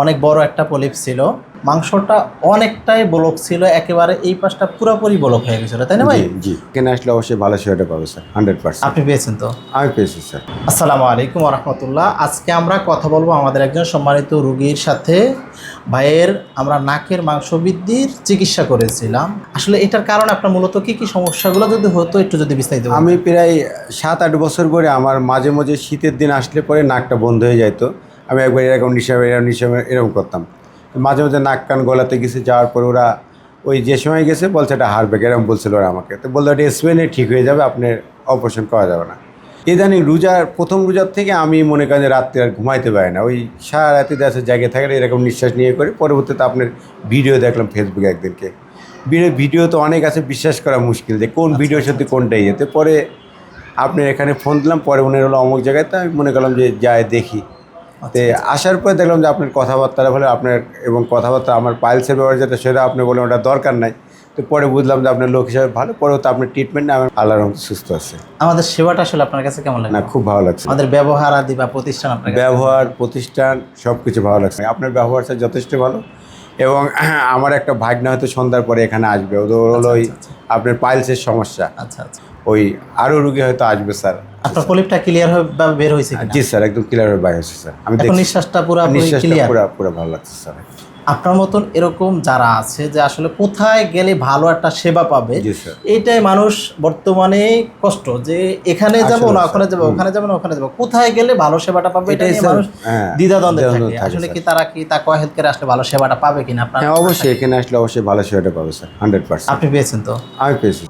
অনেক বড় একটা পলিপ ছিল, মাংসটা অনেকটাই ব্লক ছিল, একেবারে এই পাশটা পুরোপুরি ব্লক হয়ে গেছিল, তাই না ভাই? জি জি, এখানে আসলে অবশ্যই ভালো সেবাটা পাবে স্যার, 100%। আপনি পেয়েছেন তো? আমি পেয়েছি স্যার। আসসালামু আলাইকুম রহমতুল্লাহ। আজকে আমরা কথা বলবো আমাদের একজন সম্মানিত রোগীর সাথে। ভাইয়ের আমরা নাকের মাংস বৃদ্ধির চিকিৎসা করেছিলাম। আসলে এটার কারণে আপনার মূলত কি কি সমস্যাগুলো যদি হতো একটু যদি বিস্তারিত বলতেন। আমি প্রায় 7-8 বছর করে আমার মাঝে মাঝে শীতের দিন আসলে পরে নাকটা বন্ধ হয়ে যেত। আমি একবার এরকম নিশা এরকম করতাম। মাঝে মাঝে নাক কান গলাতে গেছে, যাওয়ার পর ওরা ওই যে সময় গেছে বলছে এটা হারবে, এরকম বলছিল ওরা আমাকে। তো বললো এটা স্পেনে ঠিক হয়ে যাবে, আপনার অপারেশন করা যাবে না। ইদানিং প্রথম রোজার থেকে আমি মনে করেন যে রাত্রে আর ঘুমাইতে পারি না, ওই সারা রাতে দেশের জায়গায় থাকলে এরকম নিঃশ্বাস নিয়ে করে। পরবর্তীতে আপনার ভিডিও দেখলাম ফেসবুকে একদিনকে। ভিডিও তো অনেক আছে, বিশ্বাস করা মুশকিল যে কোন ভিডিওর সাথে কোনটাই যেতে। পরে আপনার এখানে ফোন দিলাম, পরে উনি হলো অমুক জায়গায়, তো আমি মনে করলাম যে যাই দেখি। তো আসার পরে দেখলাম যে আপনার কথাবার্তা বলে আপনার এবং কথাবার্তা আমার পাইলসের ব্যাপারে যেটা সেটা আপনি বলেন ওটা দরকার নাই। তো পরে বুঝলাম যে আপনার লোক হিসাবে ভালো, পরে তো আপনার ট্রিটমেন্ট আমার আল্লাহর রহমতে সুস্থ আছে। আমাদের সেবাটা আসলে আপনার কাছে কেমন লাগে? না, খুব ভালো লাগছে। আমাদের ব্যবহার আদি বা প্রতিষ্ঠান আপনার কাছে ব্যবহার, প্রতিষ্ঠান সব কিছু ভালো লাগছে। আপনার ব্যবহারটা যথেষ্ট ভালো। এবং আমার একটা ভাগ্না হয়তো সন্ধ্যার পরে এখানে আসবে, ওদের হলো ওই আপনার পাইলসের সমস্যা। আচ্ছা আচ্ছা। ওই আরও রুগী হয়তো আসবে স্যার। আপনার পলিপটা ক্লিয়ার হয়ে বা বের হয়েছে কিনা? জি স্যার, একদম ক্লিয়ার হয়ে বাইরে হচ্ছে স্যার। আমি এখন দেখছি নিঃশ্বাসটা পুরো নিঃশ্বাসটা ক্লিয়ার। পুরো ভালো লাগছে স্যার। আপনার মতন এরকম যারা আছে যে আসলে কোথায় গেলে ভালো একটা সেবা পাবে, জি স্যার। এইটাই মানুষ বর্তমানে কষ্ট, যে এখানে যাব না ওখানে যাব, ওখানে যাব না ওখানে যাব, কোথায় গেলে ভালো সেবাটা পাবে এটাই মানুষ দ্বিধাদ্বন্দ্বে থাকে। আসলে কি তারা কি তাকওয়া হেলথ কেয়ারে আসলে ভালো সেবাটা পাবে কিনা? আপনার হ্যাঁ, অবশ্যই এখানে আসলে অবশ্যই ভালো সেবাটা পাবে স্যার, 100%। আপনি পেয়েছেন তো? আমি পেয়েছি।